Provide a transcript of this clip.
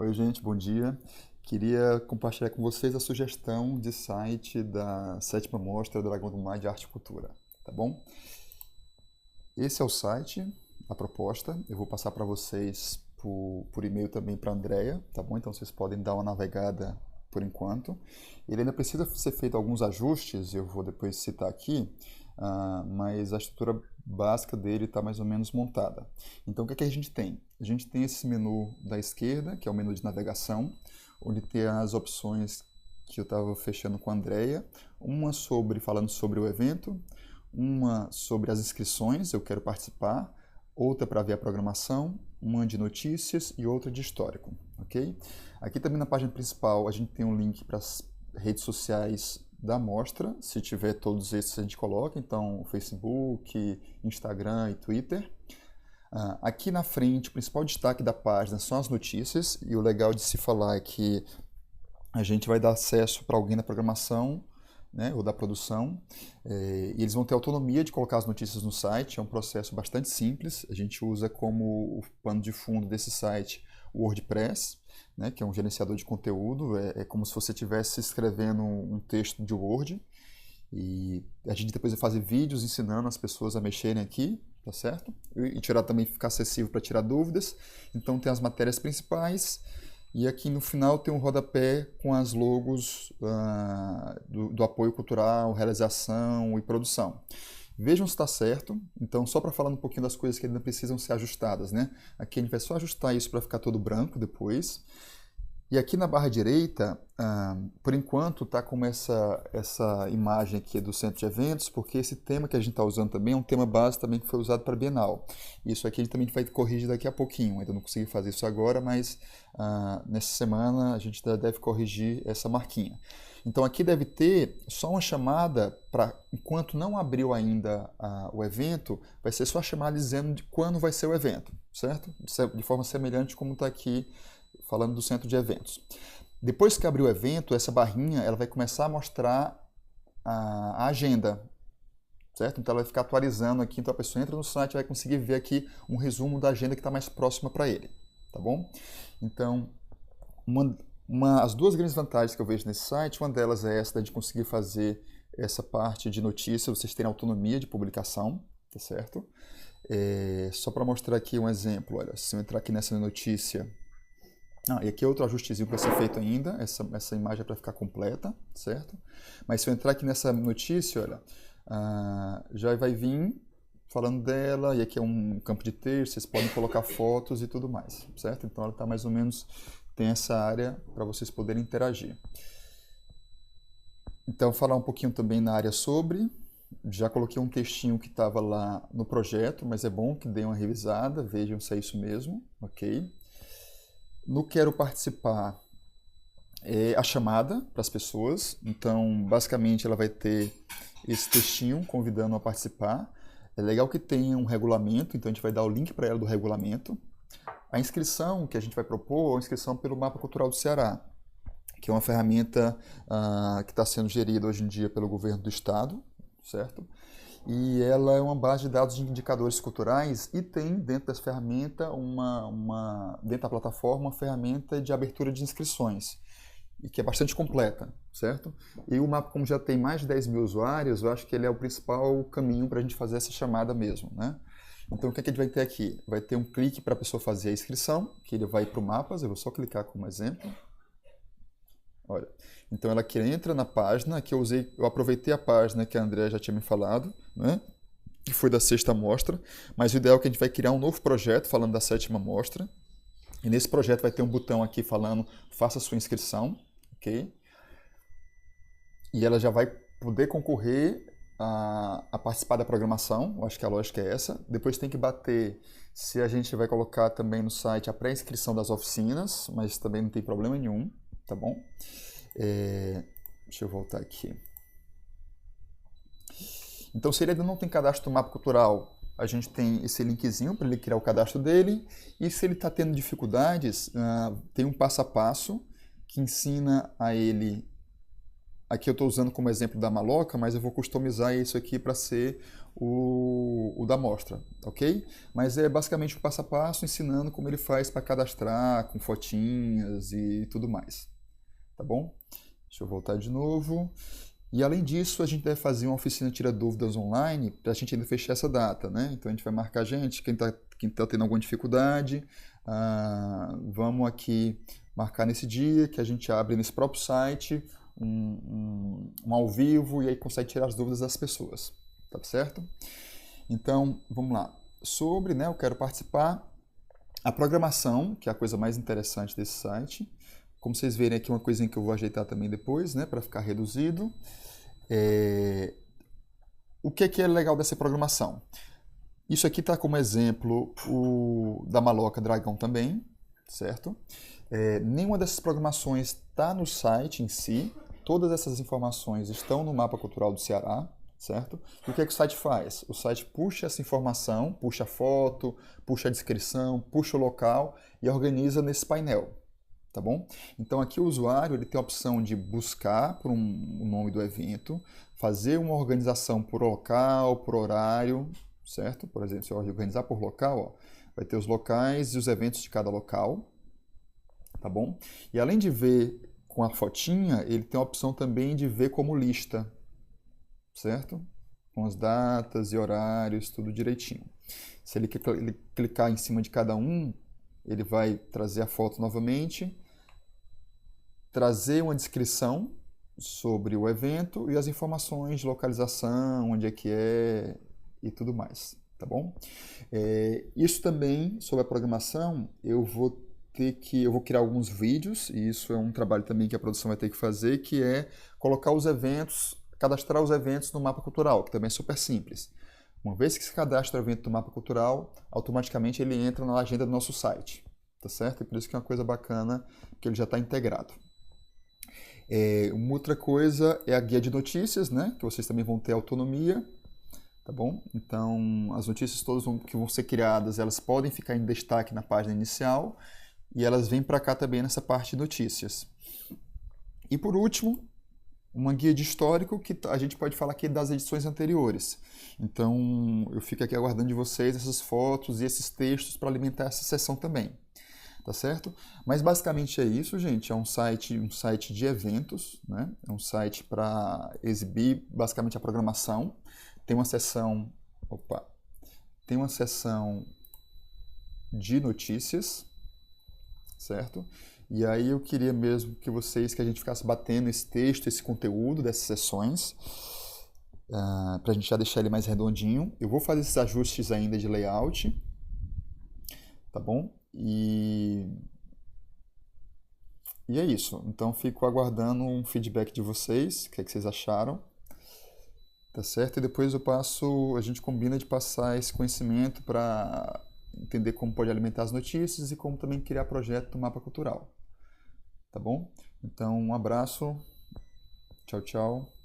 Oi, gente, bom dia. Queria compartilhar com vocês a sugestão de site da sétima mostra Dragão do Mar de Arte e Cultura, tá bom? Esse é o site, a proposta. Eu vou passar para vocês por e-mail também para a Andrea, tá bom? Então vocês podem dar uma navegada por enquanto. Ele ainda precisa ser feito alguns ajustes, eu vou depois citar aqui, mas a estrutura básica dele está mais ou menos montada. Então o que é que a gente tem? A gente tem esse menu da esquerda, que é o menu de navegação, onde tem as opções que eu estava fechando com a Andrea, uma falando sobre o evento, uma sobre as inscrições, eu quero participar, outra para ver a programação, uma de notícias e outra de histórico, ok? Aqui também na página principal a gente tem um link para as redes sociais da mostra, se tiver todos esses a gente coloca, então Facebook, Instagram e Twitter. Aqui na frente, o principal destaque da página são as notícias, e o legal de se falar é que a gente vai dar acesso para alguém da programação, né, ou da produção, e eles vão ter autonomia de colocar as notícias no site. É um processo bastante simples. A gente usa como o pano de fundo desse site o WordPress, né, que é um gerenciador de conteúdo. É como se você estivesse escrevendo um texto de Word, e a gente depois vai fazer vídeos ensinando as pessoas a mexerem aqui, tá certo? E tirar também, ficar acessível para tirar dúvidas. Então tem as matérias principais, e aqui no final tem um rodapé com as logos do apoio cultural, realização e produção. Vejam se está certo. Então, só para falar um pouquinho das coisas que ainda precisam ser ajustadas, né? Aqui a gente vai só ajustar isso para ficar todo branco depois. E aqui na barra direita, por enquanto, está como essa imagem aqui do centro de eventos, porque esse tema que a gente está usando também é um tema base também que foi usado para a Bienal. Isso aqui a gente também vai corrigir daqui a pouquinho. Ainda não consegui fazer isso agora, mas nessa semana a gente deve corrigir essa marquinha. Então aqui deve ter só uma chamada para, enquanto não abriu ainda o evento, vai ser só a chamada dizendo de quando vai ser o evento, certo? De forma semelhante como está aqui falando do centro de eventos. Depois que abrir o evento, essa barrinha ela vai começar a mostrar a agenda, certo? Então ela vai ficar atualizando aqui, então a pessoa entra no site e vai conseguir ver aqui um resumo da agenda que está mais próxima para ele, tá bom? Então, as duas grandes vantagens que eu vejo nesse site, uma delas é essa de conseguir fazer essa parte de notícia, vocês terem autonomia de publicação, tá certo? Só para mostrar aqui um exemplo, olha, se eu entrar aqui nessa notícia, e aqui é outro ajustezinho que vai ser feito ainda, essa imagem é para ficar completa, certo? Mas se eu entrar aqui nessa notícia, olha, já vai vir falando dela, e aqui é um campo de texto, vocês podem colocar fotos e tudo mais, certo? Então ela está mais ou menos, tem essa área para vocês poderem interagir. Então falar um pouquinho também na área sobre, já coloquei um textinho que estava lá no projeto, mas é bom que deem uma revisada, vejam se é isso mesmo, ok? No Quero Participar, é a chamada para as pessoas. Então, basicamente, ela vai ter esse textinho convidando a participar. É legal que tenha um regulamento, então a gente vai dar o link para ela do regulamento. A inscrição que a gente vai propor é a inscrição pelo Mapa Cultural do Ceará, que é uma ferramenta que está sendo gerida hoje em dia pelo governo do estado, certo? E ela é uma base de dados de indicadores culturais e tem dentro dessa ferramenta, dentro da plataforma, uma ferramenta de abertura de inscrições, e que é bastante completa, certo? E o mapa, como já tem mais de 10 mil usuários, eu acho que ele é o principal caminho para a gente fazer essa chamada mesmo, né? Então o que a gente vai ter aqui? Vai ter um clique para a pessoa fazer a inscrição, que ele vai para o Mapas, eu vou só clicar como exemplo. Olha, então ela aqui entra na página, que eu aproveitei a página que a Andrea já tinha me falado, né? Que foi da sexta mostra, mas o ideal é que a gente vai criar um novo projeto falando da sétima mostra, e nesse projeto vai ter um botão aqui falando faça sua inscrição, ok? E ela já vai poder concorrer a participar da programação, eu acho que a lógica é essa. Depois tem que bater se a gente vai colocar também no site a pré-inscrição das oficinas, mas também não tem problema nenhum, tá bom? Deixa eu voltar aqui. Então, se ele ainda não tem cadastro no Mapa Cultural, a gente tem esse linkzinho para ele criar o cadastro dele. E se ele está tendo dificuldades, tem um passo a passo que ensina a ele aqui eu estou usando como exemplo da maloca, mas eu vou customizar isso aqui para ser o da amostra, ok? Mas é basicamente o passo a passo ensinando como ele faz para cadastrar, com fotinhas e tudo mais, tá bom? Deixa eu voltar de novo. E além disso, a gente deve fazer uma oficina Tira Dúvidas online para a gente ainda fechar essa data, né? Então a gente vai marcar a gente, quem tá tendo alguma dificuldade, vamos aqui marcar nesse dia que a gente abre nesse próprio site um ao vivo e aí consegue tirar as dúvidas das pessoas, tá certo? Então, vamos lá. Sobre, né, eu quero participar, a programação, que é a coisa mais interessante desse site. Como vocês verem aqui, uma coisinha que eu vou ajeitar também depois, né, para ficar reduzido. O que é legal dessa programação? Isso aqui está como exemplo o da Maloca Dragão também, certo? Nenhuma dessas programações está no site em si. Todas essas informações estão no Mapa Cultural do Ceará, certo? E o que o site faz? O site puxa essa informação, puxa a foto, puxa a descrição, puxa o local e organiza nesse painel, tá bom? Então aqui o usuário ele tem a opção de buscar por o nome do evento, fazer uma organização por local, por horário, certo? Por exemplo, se eu organizar por local, ó, vai ter os locais e os eventos de cada local, tá bom? E além de ver com a fotinha, ele tem a opção também de ver como lista, certo? Com as datas e horários, tudo direitinho. Se ele clicar em cima de cada um, ele vai trazer a foto novamente, trazer uma descrição sobre o evento e as informações de localização, onde é que é e tudo mais, tá bom? Isso também, sobre a programação, eu vou criar alguns vídeos, e isso é um trabalho também que a produção vai ter que fazer, que é colocar os eventos, cadastrar os eventos no mapa cultural, que também é super simples. Uma vez que se cadastra o evento do mapa cultural, automaticamente ele entra na agenda do nosso site, tá certo? E por isso que é uma coisa bacana, que ele já está integrado. Uma outra coisa é a guia de notícias, né? Que vocês também vão ter autonomia, tá bom? Então, as notícias todas que vão ser criadas, elas podem ficar em destaque na página inicial e elas vêm para cá também nessa parte de notícias. E por último, uma guia de histórico que a gente pode falar aqui das edições anteriores. Então, eu fico aqui aguardando de vocês essas fotos e esses textos para alimentar essa sessão também. Tá certo? Mas basicamente é isso, gente. É um site de eventos, né? É um site para exibir basicamente a programação. Tem uma seção de notícias, certo? E aí eu queria mesmo que a gente ficasse batendo esse texto, esse conteúdo dessas sessões, para a gente já deixar ele mais redondinho. Eu vou fazer esses ajustes ainda de layout, tá bom? E é isso. Então fico aguardando um feedback de vocês, o que é que vocês acharam, tá certo? E depois a gente combina de passar esse conhecimento para entender como pode alimentar as notícias e como também criar projeto do mapa cultural, tá bom? Então um abraço, tchau, tchau.